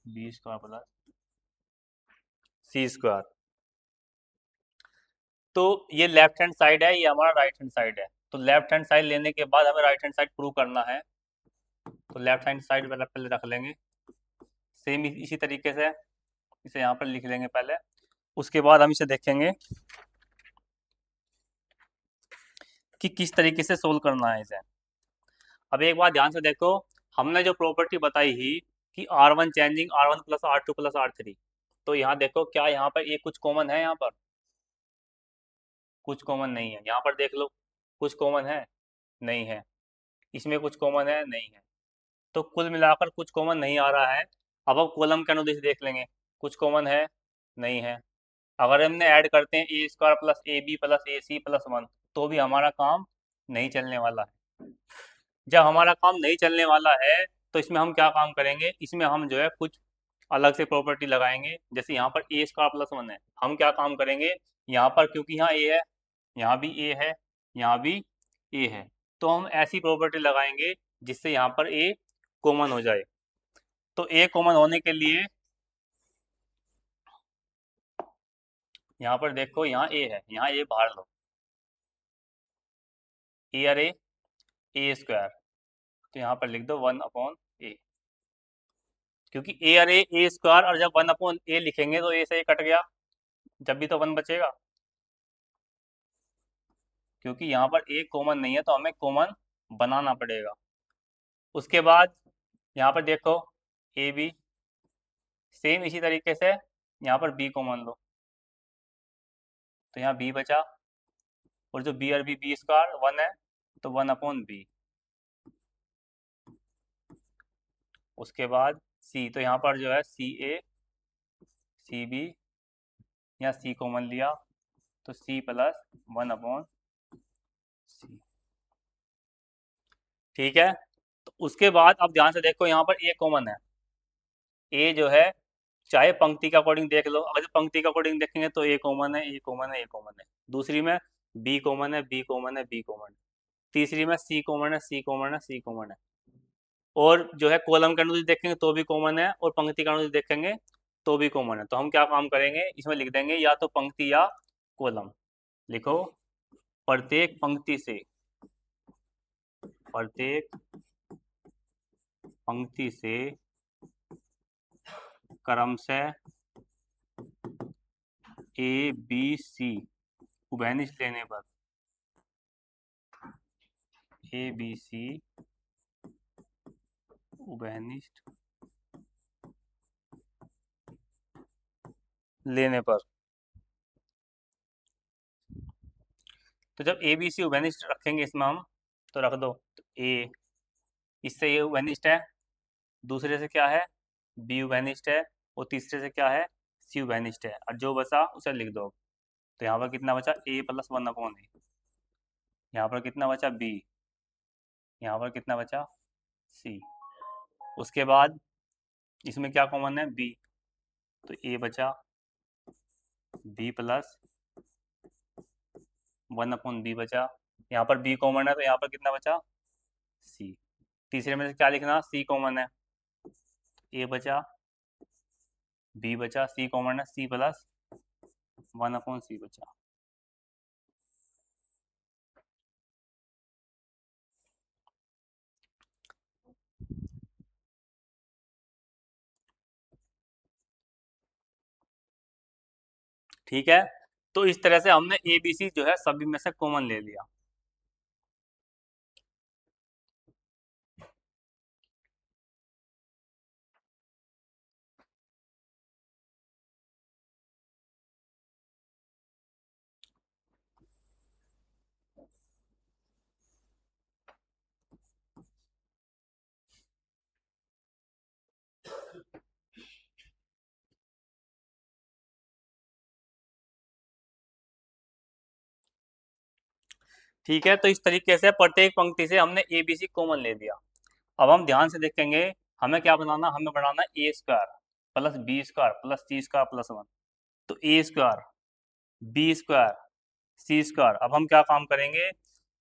B square plus C square. तो ये left hand side है, ये हमारा right hand side है, तो लेफ्ट हैंड साइड लेने के बाद हमें राइट हैंड साइड प्रूव करना है। तो लेफ्ट हैंड साइड पहले रख लेंगे, सेम इसी तरीके से इसे यहाँ पर लिख लेंगे पहले, उसके बाद हम इसे देखेंगे कि किस तरीके से सोल्व करना है इसे। अब एक बात ध्यान से देखो, हमने जो प्रॉपर्टी बताई ही कि R1 changing R1 plus R2 plus R3, तो यहाँ देखो क्या यहाँ पर ये कुछ कॉमन है, यहाँ पर कुछ कॉमन नहीं है, यहाँ पर देख लो कुछ कॉमन है नहीं है, इसमें कुछ कॉमन है नहीं है, तो कुल मिलाकर कुछ कॉमन नहीं आ रहा है। अब हम कॉलम के अनुदेश देख लेंगे, कुछ कॉमन है नहीं है, अगर हमने ऐड करते हैं A square plus A B plus A C plus 1, तो भी हमारा काम नहीं चलने वाला है। जब हमारा काम नहीं चलने वाला है, तो इसमें हम क्या काम करेंगे, इसमें हम जो है कुछ अलग से प्रॉपर्टी लगाएंगे। जैसे यहाँ पर ए स्क्वायर प्लस 1 है, हम क्या काम करेंगे, यहाँ पर क्योंकि यहाँ ए है, यहाँ भी ए है, यहाँ भी ए है, तो हम ऐसी प्रॉपर्टी लगाएंगे जिससे यहाँ पर ए कॉमन हो जाए। तो ए कॉमन होने के लिए यहाँ पर देखो, यहाँ ए है, यहाँ ए बाहर लो, ए अरे ए स्क्वायर, तो यहाँ पर लिख दो 1/a, क्योंकि ए अरे ए स्क्वायर, और जब 1/a लिखेंगे तो ए से ए कट गया, जब भी तो 1 बचेगा, क्योंकि यहाँ पर ए कॉमन नहीं है तो हमें कॉमन बनाना पड़ेगा। उसके बाद यहाँ पर देखो ए बी, सेम इसी तरीके से यहाँ पर बी कॉमन लो, तो यहाँ बी बचा, और जो बी और बी स्क्वायर 1 है, तो 1/b। उसके बाद सी, तो यहाँ पर जो है सी ए सी बी, यहाँ सी कॉमन लिया, तो सी प्लस 1/c। ठीक है, तो उसके बाद अब ध्यान से देखो, यहाँ पर ए कॉमन है, ए जो है चाहे पंक्ति के अकॉर्डिंग देख लो, अगर पंक्ति के अकॉर्डिंग देखेंगे तो ए कॉमन है, ए कॉमन है, ए कॉमन है। दूसरी में बी कॉमन है, बी कॉमन है, बी कॉमन है। तीसरी में सी कॉमन है, सी कॉमन है, सी कॉमन है। और जो है कॉलम का अनुदिश देखेंगे तो भी कॉमन है, और पंक्ति का अनुदिश देखेंगे तो भी कॉमन है। तो हम क्या काम करेंगे, इसमें लिख देंगे या तो पंक्ति या कॉलम। लिखो प्रत्येक पंक्ति से, प्रत्येक पंक्ति से क्रमशः ए बी सी उभयनिष्ठ लेने पर, ए बी सी उभयनिष्ठ लेने पर तो जब ए बी सी वेनिस्ट रखेंगे इसमें हम, तो रख दो, तो ए, इससे ये वेनिस्ट है, दूसरे से क्या है, बी वेनिस्ट है, और तीसरे से क्या है, सी वेनिस्ट है, और जो बचा उसे लिख दो। तो यहाँ पर कितना बचा, ए प्लस वन अपॉन ए, यहाँ पर कितना बचा, बी, यहाँ पर कितना बचा, सी। उसके बाद इसमें क्या कॉमन है, बी, तो ए बचा, B plus one upon B बचा, यहाँ पर बी कॉमन है तो यहाँ पर कितना बचा, सी। तीसरे में से क्या लिखना, सी कॉमन है, ए बचा, बी बचा, सी कॉमन है, सी प्लस वन अपॉन सी बचा। ठीक है, तो इस तरह से हमने ए बी सी जो है सभी में से कॉमन ले लिया। ठीक है, तो इस तरीके से प्रत्येक पंक्ति से हमने ए बी सी कॉमन ले लिया। अब हम ध्यान से देखेंगे, हमें क्या बनाना, हमें बनाना A square plus B square plus C square plus one. तो A square, B square, C square. अब हम क्या काम करेंगे,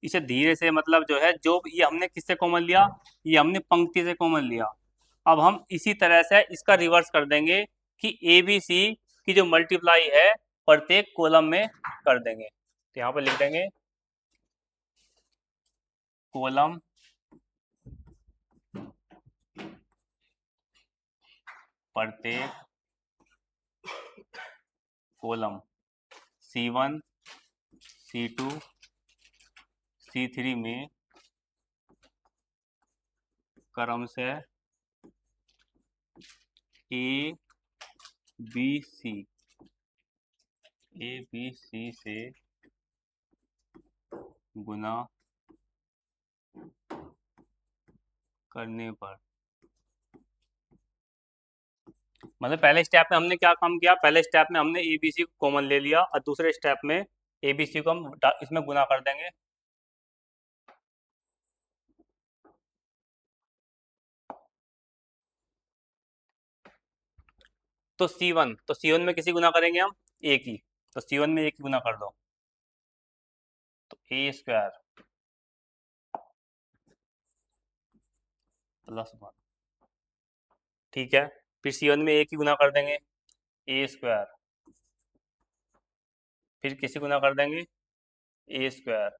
इसे धीरे से, मतलब जो है, जो ये हमने किससे कॉमन लिया, ये हमने पंक्ति से कॉमन लिया। अब हम इसी तरह से इसका रिवर्स कर देंगे कि ए बी सी की जो मल्टीप्लाई है प्रत्येक कॉलम में कर देंगे। तो यहाँ पर लिख देंगे कॉलम प्रत्येक कॉलम C1 C2 C3 में क्रम से ए बी सी से गुना करने पर, मतलब पहले स्टेप में हमने क्या काम किया, पहले स्टेप में हमने ए बी सी को कॉमन ले लिया, और दूसरे स्टेप में ए बी सी को हम इसमें गुना कर देंगे। तो C1, तो C1 में किसी गुना करेंगे हम, ए की, तो C1 में ए की गुना कर दो, तो ए स्क्वायर प्लस वन। ठीक है, फिर C1 में ए की गुना कर देंगे, ए स्क्वायर, फिर किसी गुना कर देंगे, ए स्क्वायर।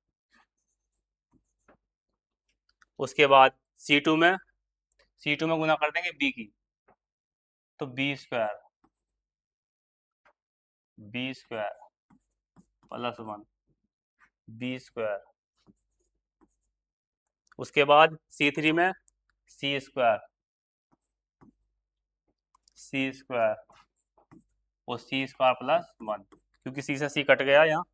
उसके बाद C2 में गुना कर देंगे बी की, तो B square plus one, B square. उसके बाद C3 में सी स्क्वायर और सी स्क्वायर प्लस वन, क्योंकि सी से सी कट गया यहाँ।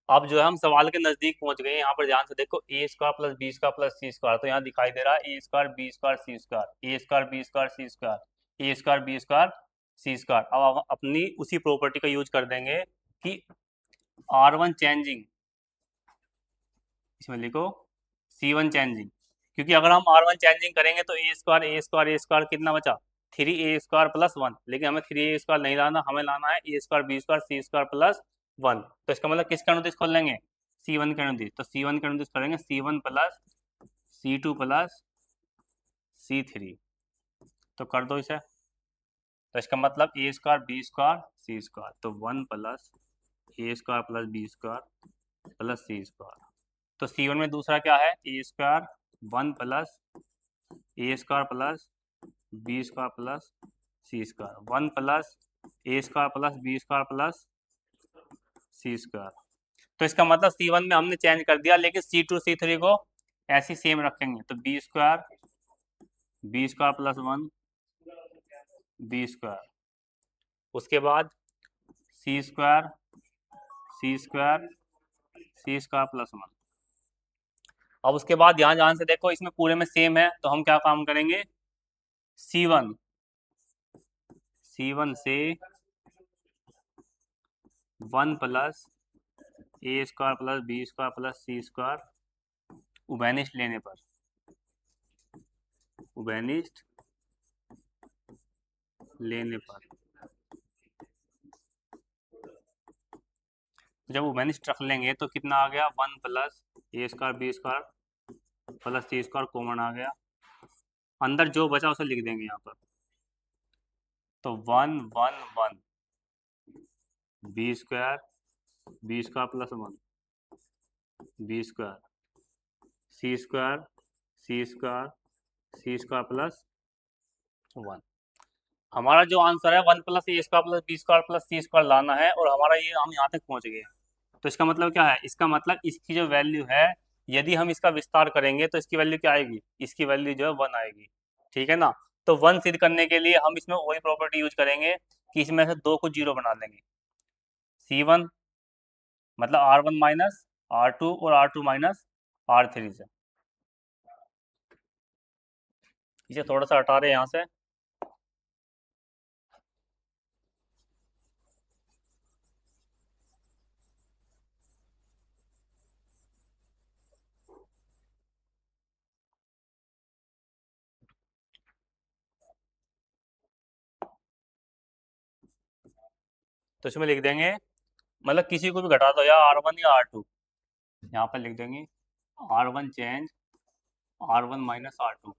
अब जो है हम सवाल के नजदीक पहुंच गए, यहाँ पर ध्यान से देखो, A square plus B square plus C square, तो यहाँ दिखाई दे रहा है A square B square C square, A square B square C square, A square B square C square. अब हम अपनी उसी प्रॉपर्टी का यूज कर देंगे कि R1 चेंजिंग, इसमें लिखो C1 चेंजिंग, क्योंकि अगर हम R1 चेंजिंग करेंगे तो ए स्क्वायर कितना बचा, 3a स्क्वायर प्लस वन, लेकिन हमें 3a स्क्वायर नहीं लाना, हमें लाना है A square B square C square plus one. तो इसका मतलब किसका अनुदिश खोल लेंगे, C1 का अनुदिश, तो C1 का अनुदिश करेंगे C1 plus C2 plus C3, तो कर दो इसे। तो इसका मतलब A square B square C square, तो one plus A square plus B square plus C square. तो C1 में दूसरा क्या है, A square one plus A square plus B square plus C square, one plus A square plus B square plus C square. तो इसका मतलब C1 में हमने चेंज कर दिया, लेकिन C2 C3 को ऐसी सेम रखेंगे, तो B square plus one B square, उसके बाद C square C square C square plus 1। अब उसके बाद ध्यान ध्यान से देखो, इसमें पूरे में सेम है, तो हम क्या काम करेंगे, C1 से 1 plus A square plus B square plus C square उबेनिस्ट लेने पर, उबेनिस्ट लेने पर जब उबेनिस्ट रख लेंगे तो कितना आ गया, 1 plus A square B square plus C square common आ गया, अंदर जो बचा उसे लिख देंगे यहाँ पर। तो 1 1 1 B square plus 1 B square C square C square plus 1। हमारा जो आंसर है 1 plus A square plus B square plus C square लाना है, और हमारा ये हम यहाँ तक पहुँच गए हैं। तो इसका मतलब क्या है, इसका मतलब इसकी जो वैल्यू है, यदि हम इसका विस्तार करेंगे तो इसकी वैल्यू क्या आएगी, इसकी वैल्यू जो है 1 आएगी। ठीक है ना। तो 1 सिद्ध करने के लिए हम इसमें वही प्रॉपर्टी यूज करेंगे कि इसमें से 2 को 0 बना देंगे। C1 मतलब R1 माइनस R2 और R2 माइनस R3 से। इसे थोड़ा सा हटा रहे हैं यहाँ से। तो इसमें लिख देंगे, मतलब किसी को भी घटा दो, या R1 या R2, यहाँ पर लिख देंगे R1 change R1 minus R2,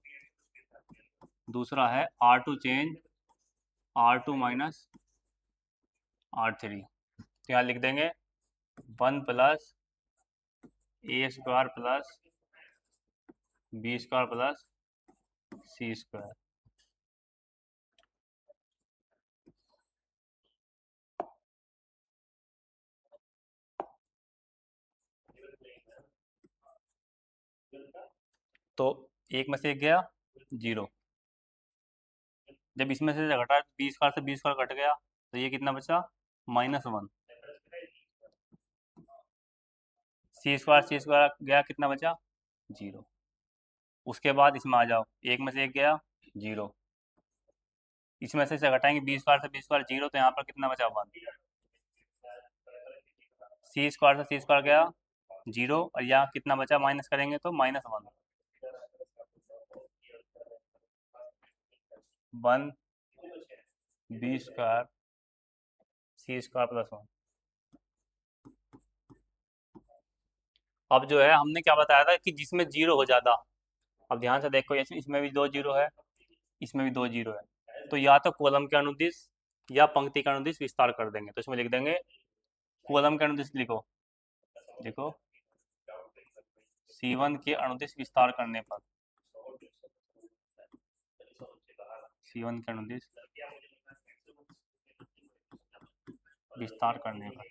दूसरा है R2 change R2 minus R3। तो यहाँ लिख देंगे 1 plus A square plus B square plus C square. तो एक में से एक गया 0, जब इसमें से घटा बी स्क्वायर से बी स्क्वायर घट गया, तो ये कितना बचा, -1। सी स्क्वायर गया, कितना बचा, 0। उसके बाद इसमें आ जाओ, एक में से एक गया 0, इसमें से घटाएंगे बी स्क्वायर से बी स्क्वायर 0, तो यहाँ पर कितना बचा, 1। सी स्क्वायर से सी स्क्वायर गया 0, और यहाँ कितना बचा, माइनस करेंगे तो -1 1 B square C square plus 1। अब जो है हमने क्या बताया था कि जिसमें 0 हो जाता, अब ध्यान से देखो, इसमें भी 2 0 है, इसमें भी 2 0 है, तो या तो कॉलम के अनुदिश या पंक्ति के अनुदिश विस्तार कर देंगे। तो इसमें लिख देंगे कॉलम के अनुदिश, लिखो देखो C1 के अनुदिश विस्तार करने पर, C1 के अनुदिश विस्तार करने पर,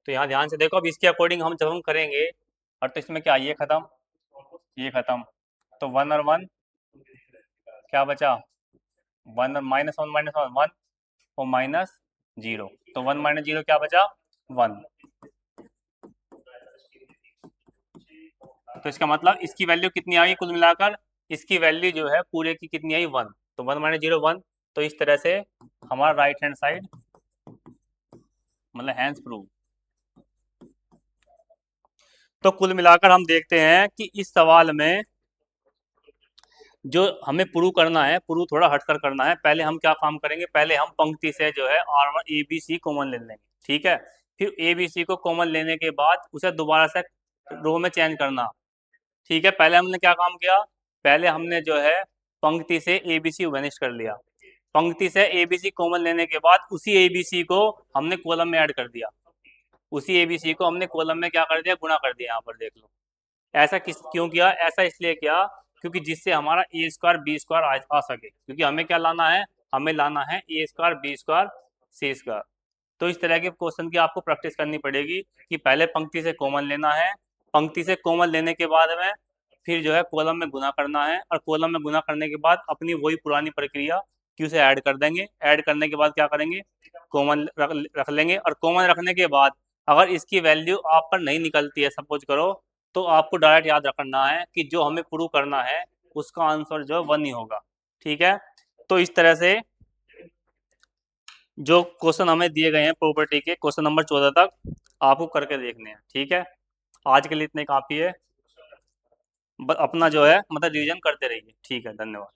तो यहाँ ध्यान से देखो, अब इसके अकॉर्डिंग हम जब हम करेंगे, और तो इसमें क्या, ये खत्म, ये खत्म, तो 1 और 1 क्या बचा, 1 और -1 -1 और -0, तो 1 -0 क्या बचा, 1। तो इसका मतलब इसकी वैल्यू कितनी आई कुल मिलाकर, इसकी वैल्यू जो है पूरे की कितनी आई, 1। तो 1 -0 1। तो इस तरह से हमारा राइट हैंड साइड, मतलब हैंस प्रूव। तो कुल मिलाकर हम देखते हैं कि इस सवाल में जो हमें प्रूव करना है, प्रूव थोड़ा हटकर करना है। पहले हम क्या काम करेंगे, पहले हम पंक्ति से जो है R1 ABC कॉमन ले लेंगे, ठीक है। फिर ABC को कॉमन लेने के बाद उसे दोबारा से रो में चेंज करना, ठीक है। पहले हमने क्या काम किया, पहले हमने जो है पंक्ति से ABC वेनिश कर लिया, पंक्ति से ABC कॉमन लेने के बाद उसी ABC को हमने कॉलम में ऐड कर दिया, उसी ABC को हमने कॉलम में क्या कर दिया, गुणा कर दिया। यहाँ पर देख लो, ऐसा क्यों किया, ऐसा इसलिए किया क्योंकि जिससे हमारा ए स्क्वायर बी स्क्वायर आ सके, क्योंकि हमें क्या लाना है, हमें लाना है A square B square C square. तो इस तरह के क्वेश्चन की आपको प्रैक्टिस करनी पड़ेगी कि पहले पंक्ति से कॉमन लेना है, पंक्ति से कॉमन लेने के बाद में फिर जो है कॉलम में गुना करना है, और कॉलम में गुना करने के बाद अपनी वही पुरानी प्रक्रिया क्यू से ऐड कर देंगे। ऐड करने के बाद क्या करेंगे, कॉमन रख लेंगे, और कॉमन रखने के बाद अगर इसकी वैल्यू आप पर नहीं निकलती है सपोज करो, तो आपको डायरेक्ट याद रखना है कि जो हमें प्रूव करना है उसका आंसर जो है 1 ही होगा। ठीक है, तो इस तरह से जो क्वेश्चन हमें दिए गए हैं प्रॉपर्टी के क्वेश्चन नंबर 14 तक आपको करके देखने हैं। ठीक है, आज के लिए इतने काफ़ी है, अपना जो है मतलब रिवीजन करते रहिए। ठीक है, धन्यवाद।